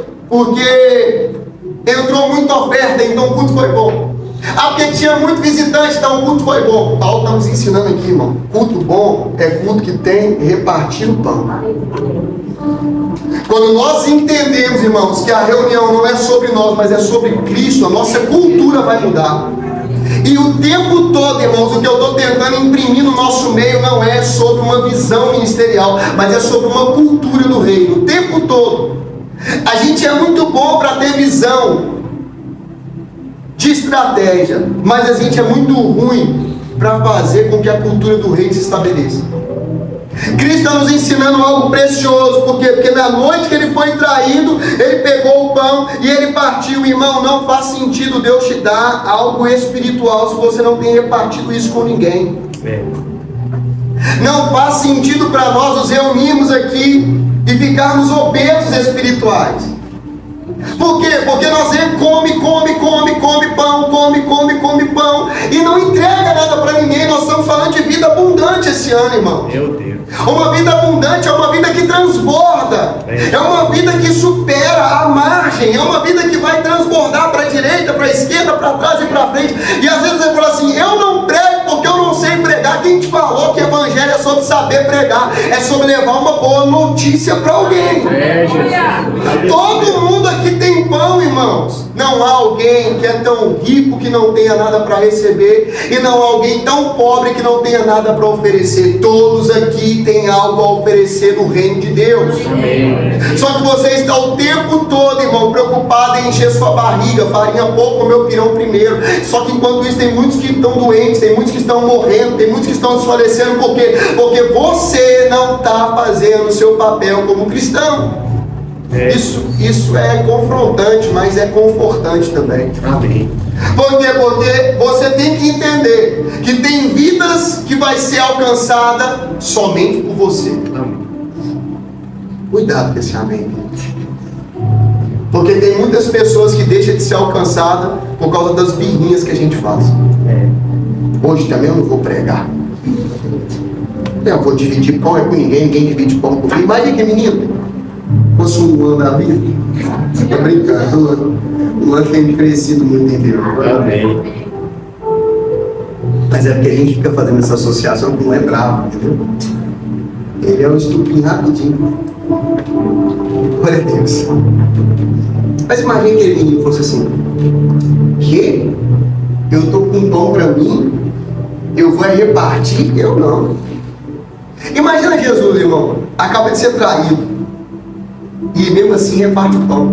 entrou muita oferta, então o culto foi bom. Ah, porque tinha muito visitante, então o culto foi bom. Paulo está nos ensinando aqui, irmão. Culto bom é culto que tem repartir o pão. Quando nós entendemos, irmãos, que a reunião não é sobre nós, mas é sobre Cristo, a nossa cultura vai mudar. E o tempo todo, irmãos, o que eu estou tentando imprimir no nosso meio não é sobre uma visão ministerial, mas é sobre uma cultura do reino. O tempo todo. A gente é muito bom para ter visão de estratégia, mas a gente é muito ruim para fazer com que a cultura do reino se estabeleça. Cristo está nos ensinando algo precioso, porque na noite que ele foi traído, ele pegou o pão e ele partiu. Irmão, não faz sentido Deus te dar algo espiritual se você não tem repartido isso com ninguém. Não faz sentido para nós nos reunirmos aqui e ficarmos obesos espirituais. Por quê? Porque nós come pão e não entrega nada para ninguém. Nós estamos falando de vida abundante esse ano, irmão. Meu Deus. Uma vida abundante é uma vida que transborda, é uma vida que supera a margem, é uma vida que vai transbordar para a direita, para a esquerda, para trás e para frente. E às vezes você fala assim: eu não prego porque eu não sei pregar. Quem te falou que evangelho é sobre saber pregar? É sobre levar uma boa notícia para alguém. Todo mundo aqui tem pão, irmãos. Não há alguém que é tão rico que não tenha nada para receber, e não há alguém tão pobre que não tenha nada para oferecer. Todos aqui têm algo a oferecer no reino de Deus. Amém. Só que você está o tempo todo, irmão, preocupado em encher sua barriga. Farinha pouco, comer o pirão primeiro. Só que enquanto isso tem muitos que estão doentes, tem muitos que estão morrendo, tem muitos que estão desfalecendo. Por quê? Porque você não está fazendo o seu papel como cristão. Isso é confrontante, mas é confortante também. Amém. Por quê? Porque você tem que entender que tem vidas que vai ser alcançada somente por você. Amém. Cuidado com esse amém. Porque tem muitas pessoas que deixam de ser alcançada por causa das birrinhas que a gente faz. Hoje também eu não vou pregar. Eu vou dividir pão com ninguém divide pão comigo. Imagina que menino fosse um ano da vida. Tô brincando. O ano tem crescido muito em Deus. Amém. Mas é porque a gente fica fazendo essa associação que não é bravo, entendeu? Ele é um estupinho rapidinho. Glória a Deus. Mas imagina que aquele menino fosse assim: que? Eu tô com pão pra mim, eu vou repartir? Eu não. Imagina Jesus, irmão, acaba de ser traído e mesmo assim reparte o pão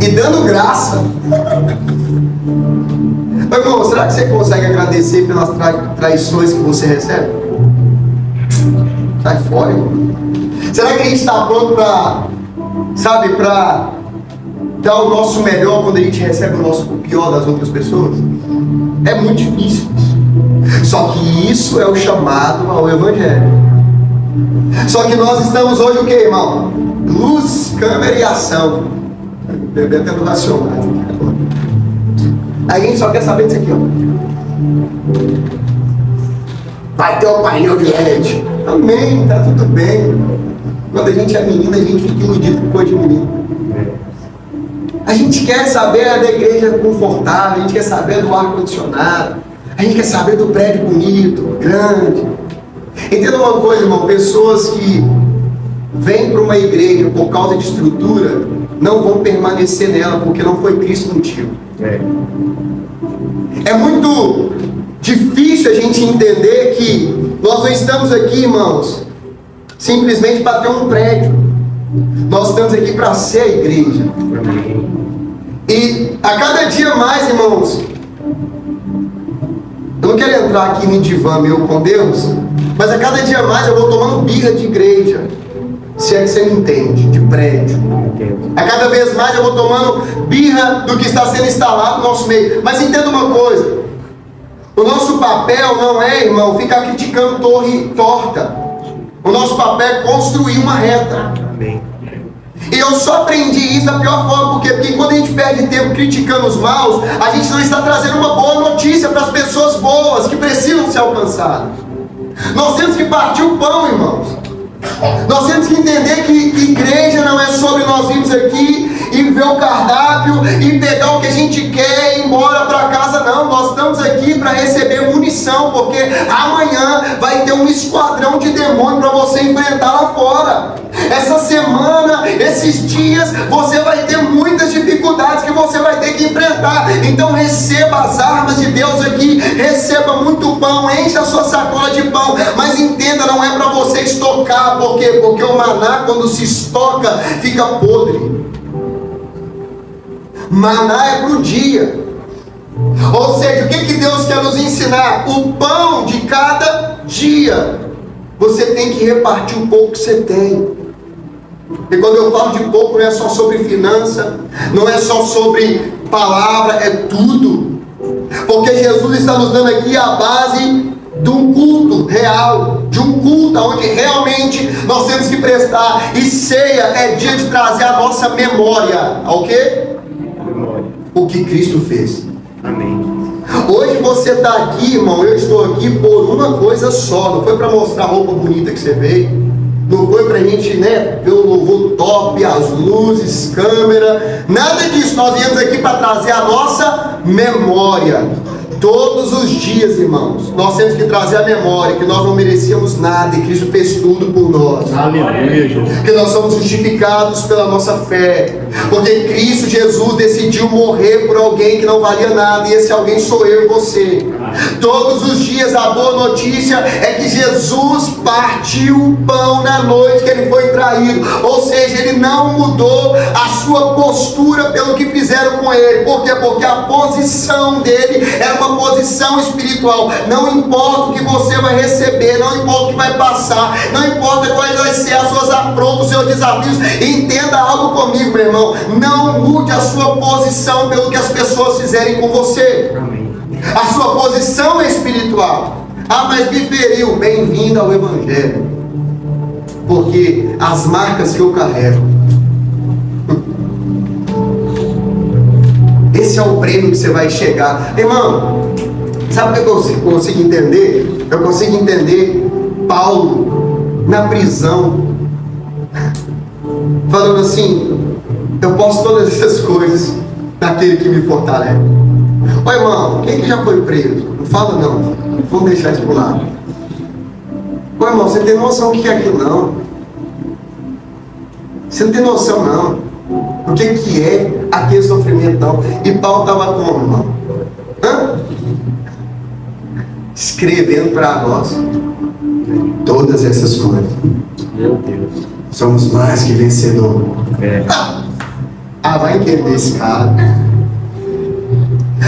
e dando graça. Irmão, será que você consegue agradecer pelas traições que você recebe? Sai fora, irmão. Será que a gente está pronto para, sabe, para dar o nosso melhor quando a gente recebe o nosso pior das outras pessoas? É muito difícil. Só que isso é o chamado ao Evangelho. Só que nós estamos hoje o que, irmão? Luz, câmera e ação. Deve até no racional. Aí a gente só quer saber disso aqui, ó. Vai ter um painel de LED. Amém, tá tudo bem. Quando a gente é menina, a gente fica iludido com coisa de menino. A gente quer saber da igreja confortável, a gente quer saber do ar-condicionado, a gente quer saber do prédio bonito, grande. Entenda uma coisa, irmão, pessoas que vêm para uma igreja por causa de estrutura não vão permanecer nela, porque não foi Cristo contigo. É muito difícil a gente entender que nós não estamos aqui, irmãos, simplesmente para ter um prédio. Nós estamos aqui para ser a igreja. E a cada dia mais, irmãos, eu não quero entrar aqui no divã meu com Deus, mas a cada dia mais eu vou tomando birra de igreja, se é que você me entende, de prédio. A cada vez mais eu vou tomando birra do que está sendo instalado no nosso meio. Mas entenda uma coisa: o nosso papel não é, irmão, ficar criticando torre torta. O nosso papel é construir uma reta. E eu só aprendi isso da pior forma, porque quando a gente perde tempo criticando os maus, a gente não está trazendo uma boa notícia para as pessoas boas que precisam ser alcançadas. Nós temos que partir o pão, irmãos. Nós temos que entender que igreja não é sobre nós virmos aqui e ver o cardápio e pegar o que a gente quer e ir embora para casa, não. Nós estamos aqui para receber munição, porque amanhã vai ter um esquadrão de demônio para você enfrentar lá fora. Essa semana, esses dias, você vai ter muitas dificuldades que você vai ter que enfrentar. Então receba as armas de Deus aqui, receba muito pão, enche a sua sacola de pão, mas entenda, não é para você estocar. Por quê? Porque o maná, quando se estoca, fica podre. Maná é para o dia. Ou seja, o que Deus quer nos ensinar? O pão de cada dia. Você tem que repartir o pouco que você tem. E quando eu falo de pouco, não é só sobre finança, não é só sobre palavra, é tudo. Porque Jesus está nos dando aqui a base de um culto real, de um culto onde realmente nós temos que prestar. E ceia é dia de trazer a nossa memória ao quê? O que Cristo fez. Amém. Hoje você está aqui, irmão, eu estou aqui por uma coisa só. Não foi para mostrar a roupa bonita que você veio, não foi para a gente, né, ver o louvor top, as luzes, câmera, nada disso. Nós viemos aqui para trazer a nossa memória. Todos os dias, irmãos, nós temos que trazer a memória que nós não merecíamos nada e Cristo fez tudo por nós. Aleluia, Jesus. Que nós somos justificados pela nossa fé, porque Cristo Jesus decidiu morrer por alguém que não valia nada, e esse alguém sou eu e você. Todos os dias a boa notícia é que Jesus partiu o pão na noite que ele foi traído, ou seja, ele não mudou a sua postura pelo que fizeram com ele. Por quê? Porque a posição dele era uma posição espiritual. Não importa o que você vai receber, não importa o que vai passar, não importa quais vai ser as suas afrontas, os seus desafios. Entenda algo comigo, meu irmão: não mude a sua posição pelo que as pessoas fizerem com você. Amém. A sua posição é espiritual. Ah, mas me feriu. Bem-vindo ao Evangelho, porque as marcas que eu carrego, esse é o prêmio que você vai chegar. Irmão, sabe o que eu consigo entender? Eu consigo entender Paulo na prisão, falando assim: eu posso todas essas coisas naquele que me fortalece. Ô irmão, quem que já foi preso? Não fala não, vamos deixar isso pro lado. Ô irmão, você não tem noção do que é aquilo não. Você não tem noção não o que é aquele sofrimento não. E Paulo estava como, irmão? Escrevendo para nós todas essas coisas. Meu Deus. Somos mais que vencedores. Vai entender esse cara.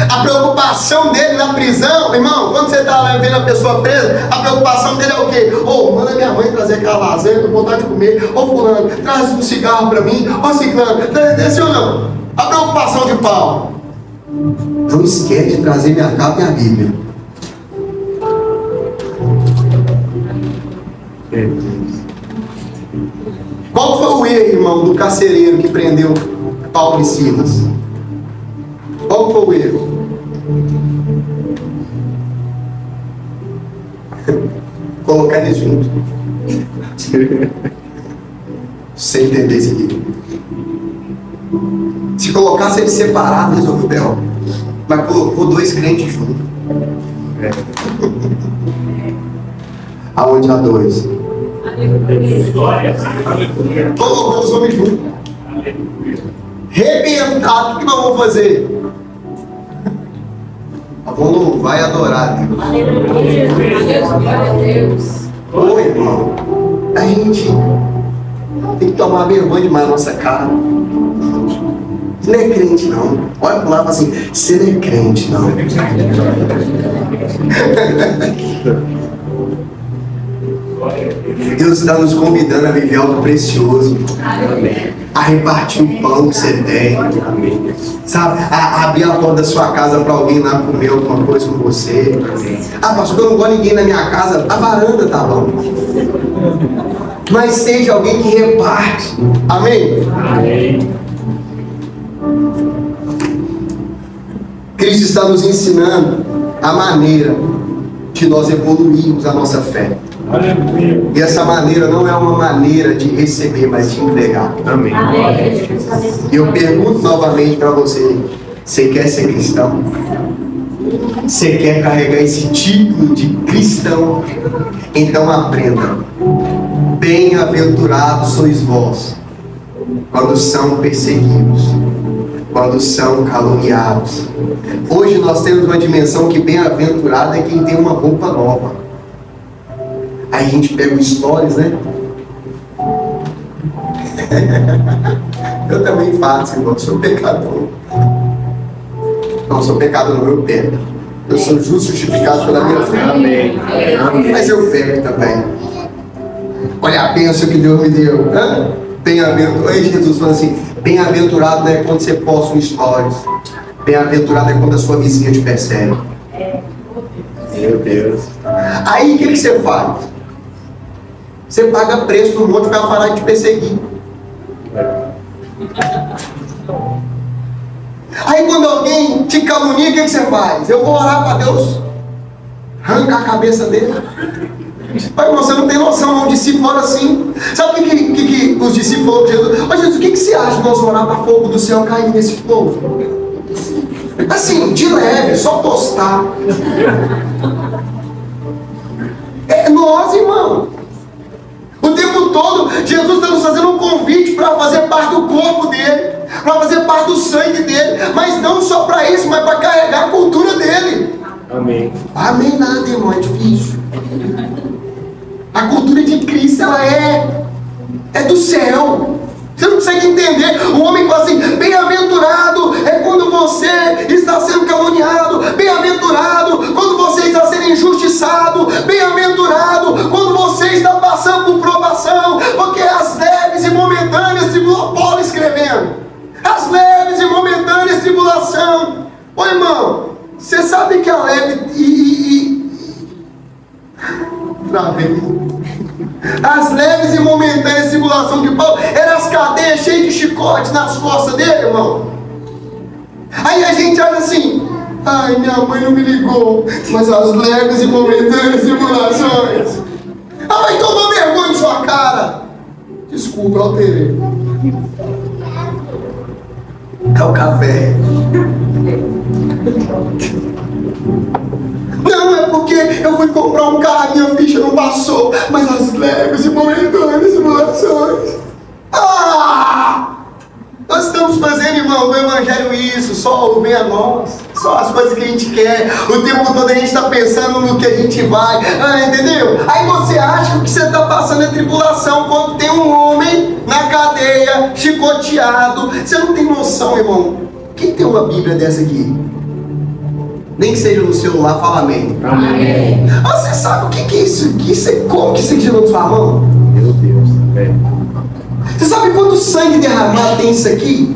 A preocupação dele na prisão, irmão, quando você está lá vendo a pessoa presa, a preocupação dele é o quê? Manda minha mãe trazer aquela lasanha, tô com vontade de comer. Fulano, traz um cigarro para mim. Ciclano, sim ou não? A preocupação de Paulo: não esquece de trazer minha capa e a Bíblia. Qual foi o erro, irmão, do carcereiro que prendeu Paulo e Silas? Qual foi o erro? Colocar eles juntos. Sem entender isso aqui. Se colocasse eles separados, resolveu o B.O. Mas colocou dois crentes juntos. Aonde há dois? Colocou os homens juntos. arrebentado, o que nós vamos fazer? Nós vamos louvar e adorar Deus. Glória a Deus. Ô irmão, a gente tem que tomar vergonha demais na nossa cara. Você não é crente não. Olha pro lado e fala assim, você não é crente não. Deus está nos convidando a viver algo precioso. A repartir o pão que você tem. Sabe? A abrir a porta da sua casa para alguém lá comer alguma coisa com você. Ah, pastor, eu não gosto de ninguém na minha casa. A varanda tá bom. Mas seja alguém que reparte. Amém? Amém. Cristo está nos ensinando a maneira de nós evoluirmos a nossa fé. E essa maneira não é uma maneira de receber, mas de entregar. Amém. E eu pergunto novamente para você: você quer ser cristão? Você quer carregar esse título de cristão? Então aprenda. Bem-aventurados sois vós, quando são perseguidos, quando são caluniados. Hoje nós temos uma dimensão que bem-aventurado é quem tem uma roupa nova. Aí a gente pega o stories, né? Eu também faço, irmão, sou pecador. Não sou pecador, não, eu pego. Eu sou justo, justificado pela minha fé. Amém. Mas eu pego também. Olha a bênção que Deus me deu. Bem-aventurado. Aí Jesus fala assim: bem-aventurado não é quando você posta um stories. Bem-aventurado é quando a sua vizinha te persegue. Meu Deus. Aí o que você faz? Você paga preço no monte para parar de te perseguir. Aí quando alguém te calunia, o que você faz? Eu vou orar para Deus arrancar a cabeça dele. Pai, você não tem noção, um discípulo ora assim. Sabe o que os discípulos falaram de Jesus? Ô Jesus, o que você acha de nós orar para fogo do céu cair nesse povo? Assim, de leve, só tostar. É nós, irmão. O tempo todo, Jesus está nos fazendo um convite para fazer parte do corpo dele, para fazer parte do sangue dele, mas não só para isso, mas para carregar a cultura dele. Amém. Amém nada, irmão, é difícil. A cultura de Cristo, ela é do céu. Você não consegue entender. O homem fala assim: bem-aventurado é quando você está sendo caluniado, bem-aventurado quando você está sendo injustiçado, bem-aventurado quando você está passando por provação, porque as leves e momentâneas tribulações, Paulo escrevendo, as leves e momentâneas tribulação. Ô irmão, você sabe que a leve as leves e momentâneas tribulações de Paulo eram as cadeias cheias de chicotes nas costas dele, irmão. Aí a gente olha assim: ai, minha mãe não me ligou, mas as leves e momentâneas tribulações. Ah, vai tomar vergonha de sua cara. Desculpa, eu alterei. É o café. Não, é porque eu fui comprar um carro, minha ficha não passou, mas as leves e momentâneas tribulações. Nós estamos fazendo, irmão, do evangelho isso, só o bem a nós, só as coisas que a gente quer. O tempo todo a gente está pensando no que a gente vai, entendeu? Aí você acha que o que você está passando é tribulação quando tem um homem na cadeia, chicoteado. Você não tem noção, irmão. Quem tem uma Bíblia dessa aqui? Nem que seja no celular, fala amém. Amém. Você sabe o que é isso? Como que isso aqui na sua mão? Meu Deus. Você sabe quanto sangue derramado tem isso aqui?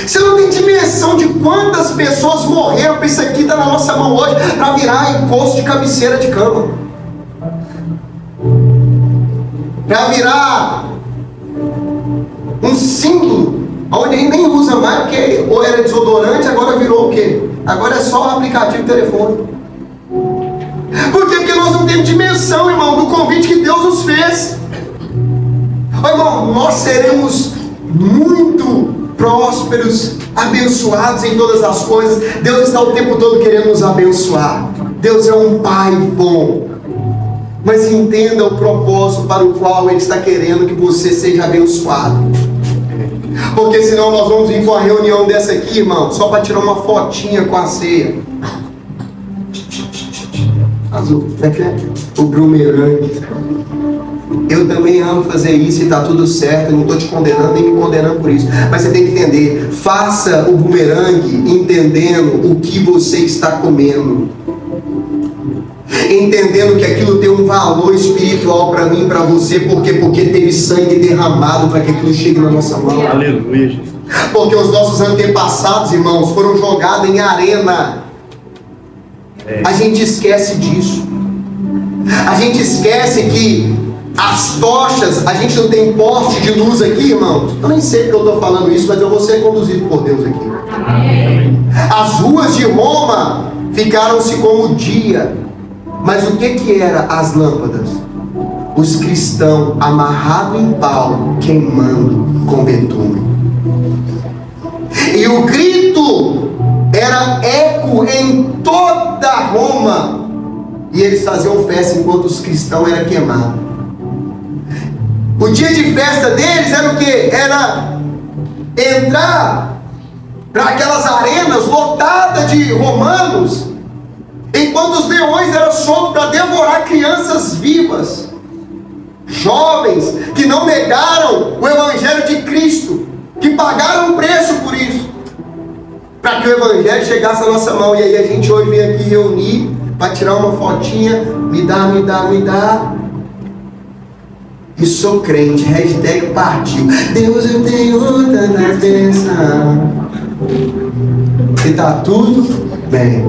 Você não tem dimensão de quantas pessoas morreram para isso aqui estar na nossa mão hoje, para virar encosto de cabeceira de cama, para virar um símbolo onde a gente nem usa mais, porque ou era desodorante, agora virou o quê? Agora é só o aplicativo de telefone. Por quê? Porque nós não temos dimensão, irmão, do convite que Deus nos fez. Oh, irmão, nós seremos muito prósperos, abençoados em todas as coisas. Deus está o tempo todo querendo nos abençoar. Deus é um Pai bom. Mas entenda o propósito para o qual Ele está querendo que você seja abençoado. Porque senão nós vamos vir com a reunião dessa aqui, irmão, só para tirar uma fotinha com a ceia. Azul, o bumerangue. Eu também amo fazer isso e está tudo certo. Eu não estou te condenando nem me condenando por isso. Mas você tem que entender. Faça o bumerangue entendendo o que você está comendo. Entendendo que aquilo tem um valor espiritual para mim e para você. Por quê? Porque teve sangue derramado para que aquilo chegue na nossa mão. Aleluia, Jesus. Porque os nossos antepassados, irmãos, foram jogados em arena. A gente esquece disso. A gente esquece que as tochas, a gente não tem poste de luz aqui, irmãos. Eu nem sei porque eu estou falando isso, mas eu vou ser conduzido por Deus aqui. As ruas de Roma ficaram-se como dia. Mas o que era as lâmpadas? Os cristãos amarrados em pau, queimando com betume. E o grito era eco em toda Roma. E eles faziam festa enquanto os cristãos eram queimados. O dia de festa deles era o quê? Era entrar para aquelas arenas lotadas de romanos, enquanto os leões eram soltos para devorar crianças vivas, jovens que não negaram o Evangelho de Cristo, que pagaram um preço por isso, para que o Evangelho chegasse à nossa mão. E aí a gente hoje vem aqui reunir para tirar uma fotinha, me dá. E sou crente, hashtag partiu. Deus, eu tenho tanta bênção. E tá tudo bem.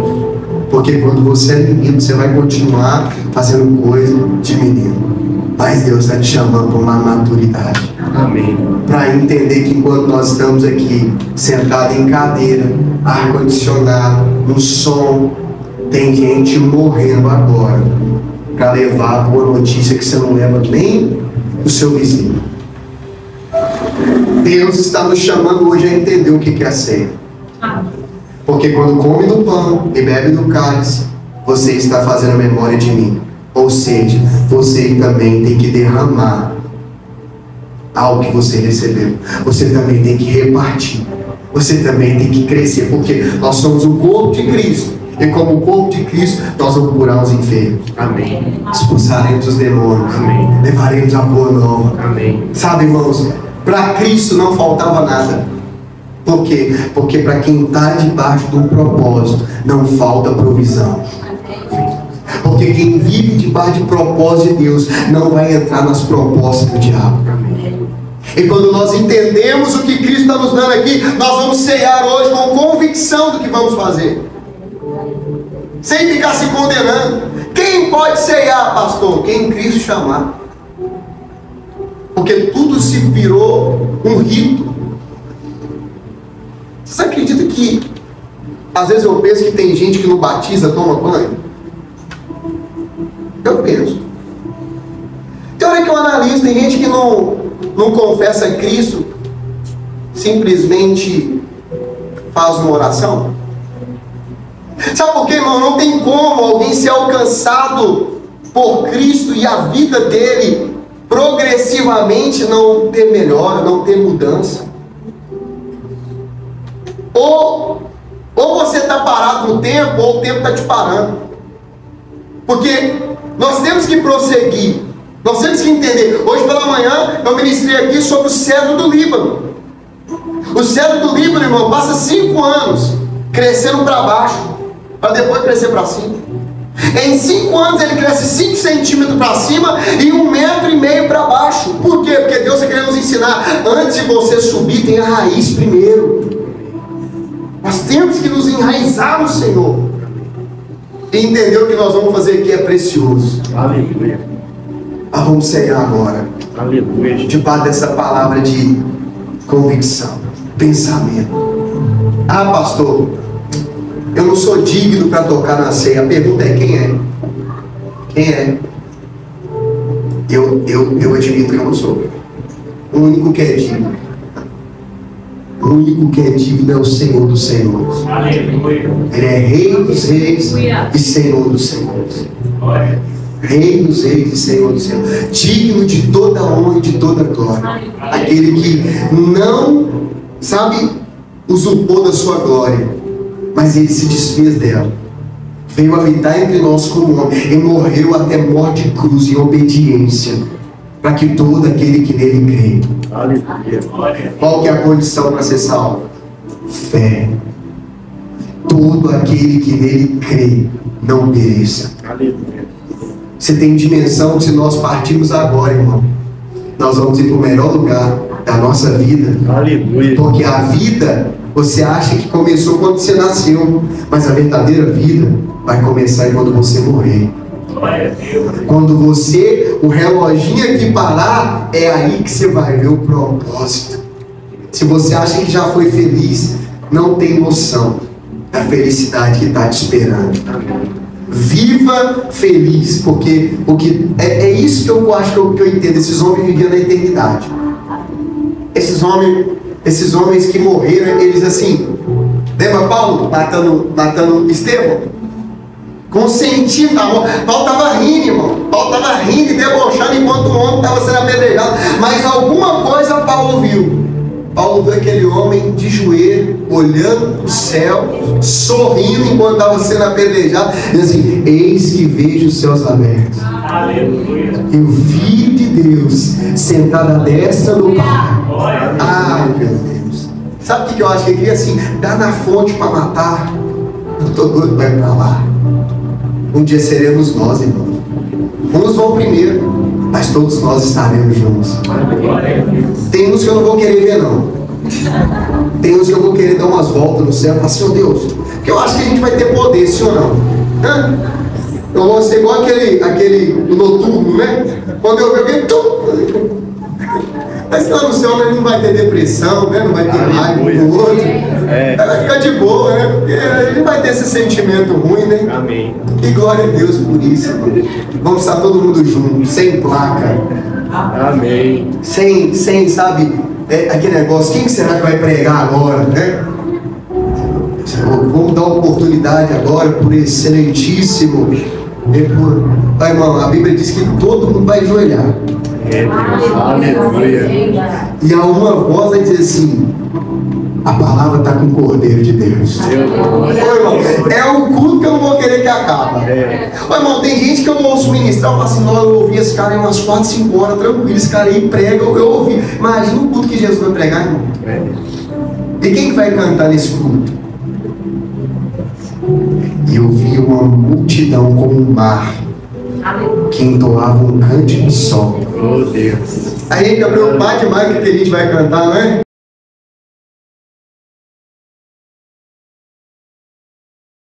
Porque quando você é menino, você vai continuar fazendo coisa de menino. Mas Deus está te chamando para uma maturidade. Amém. Para entender que enquanto nós estamos aqui, sentados em cadeira, ar-condicionado, no som, tem gente morrendo agora para levar a boa notícia que você não leva nem o seu vizinho. Deus está nos chamando hoje a entender o que é a ceia. Porque quando come do pão e bebe do cálice, você está fazendo memória de mim. Ou seja, você também tem que derramar algo que você recebeu. Você também tem que repartir. Você também tem que crescer. Porque nós somos o corpo de Cristo. E como o corpo de Cristo, nós vamos curar os enfermos. Amém. Expulsaremos os demônios. Amém. Levaremos a boa nova. Amém. Sabe, irmãos, para Cristo não faltava nada. Por quê? Porque para quem está debaixo de um propósito, não falta provisão. Porque quem vive debaixo de propósito de Deus, não vai entrar nas propostas do diabo. E quando nós entendemos o que Cristo está nos dando aqui, nós vamos ceiar hoje com convicção do que vamos fazer. Sem ficar se condenando. Quem pode ceiar, pastor? Quem Cristo chamar. Porque tudo se virou um rito. Você acredita que às vezes eu penso que tem gente que não batiza, toma banho? Eu penso. Tem hora que eu analiso, tem gente que não confessa a Cristo, simplesmente faz uma oração. Sabe por quê, irmão? Não tem como alguém ser alcançado por Cristo e a vida dele progressivamente não ter melhora, não ter mudança. Ou você está parado no tempo, ou o tempo está te parando. Porque nós temos que prosseguir. Nós temos que entender. Hoje pela manhã eu ministrei aqui sobre o cedro do Líbano. O cedro do Líbano, irmão, passa 5 anos crescendo para baixo, para depois crescer para cima. Em 5 anos ele cresce 5 centímetros para cima e 1,5 metro para baixo. Por quê? Porque Deus está querendo nos ensinar. Antes de você subir, tem a raiz primeiro. Nós temos que nos enraizar no Senhor. E entender o que nós vamos fazer aqui é precioso. Aleluia. Nós vamos cear agora. Aleluia. Debaixo dessa palavra de convicção, pensamento. Ah, pastor, eu não sou digno para tocar na ceia. A pergunta é: quem é? Quem é? Eu admito que eu não sou. O único que é digno. O único que é digno é o Senhor dos Senhores. Aleluia. Ele é Rei dos Reis e Senhor dos Senhores. Rei dos Reis e Senhor dos Senhores. Digno de toda honra e de toda glória. Aquele que não sabe, usurpou da sua glória, mas ele se desfez dela. Veio habitar entre nós como homem e morreu até morte de cruz em obediência, para que todo aquele que nele crê. Aleluia. Qual que é a condição para ser salvo? Fé. Todo aquele que nele crê não pereça. Aleluia. Você tem dimensão que se nós partirmos agora, irmão, nós vamos ir para o melhor lugar da nossa vida. Aleluia. Porque a vida, você acha que começou quando você nasceu, mas a verdadeira vida vai começar quando você morrer. Quando o reloginho aqui parar, é aí que você vai ver o propósito. Se você acha que já foi feliz, não tem noção da felicidade que está te esperando. Viva feliz, porque é isso que eu acho que eu entendo. Esses homens viviam na eternidade. Esses homens que morreram, eles assim, lembra Paulo matando Estevão? Consentindo a morte. Paulo estava rindo, irmão. Paulo estava rindo e debochando enquanto o homem estava sendo apedrejado. Mas alguma coisa Paulo viu. Paulo viu aquele homem de joelho, olhando para o céu, sorrindo enquanto estava sendo apedrejado. E assim, eis que vejo os céus abertos. Aleluia. E o Filho de Deus sentado à destra do Pai. Ai, meu Deus. Sabe o que eu acho que ele queria assim? Dá na fonte para matar. Eu estou doido para ir para lá. Um dia seremos nós, irmão. Uns vão primeiro, mas todos nós estaremos juntos. Tem uns que eu não vou querer ver, não. Tem uns que eu vou querer dar umas voltas no céu e falar, Senhor Deus, porque eu acho que a gente vai ter poder, sim ou não? Eu vou ser igual aquele noturno, né? Quando eu ver alguém, mas lá no céu ele não vai ter depressão, né? Não vai ter raiva do outro. Vai ficar de boa, né? Porque ele não vai ter esse sentimento ruim, né? Amém. E glória a Deus por isso, irmão. Vamos estar todo mundo junto, sem placa. Amém. Sem sabe, aquele negócio, quem será que vai pregar agora, né? Vamos dar oportunidade agora por excelentíssimo. Irmão, a Bíblia diz que todo mundo vai ajoelhar. Aleluia. E há uma voz vai dizer assim: a palavra está com o Cordeiro de Deus. Ô, irmão, é um culto que eu não vou querer que acabe. Ô, irmão, tem gente que eu ouço ministrar, eu falo assim, não, eu ouvi esse cara em umas 4, 5 horas, tranquilo, esse cara aí prega, eu ouvi. Imagina o culto que Jesus vai pregar, irmão. E quem que vai cantar nesse culto? E eu vi uma multidão como um mar, que entoava um cântico só. Oh Deus. Aí, Gabriel, pai demais que a gente vai cantar, né?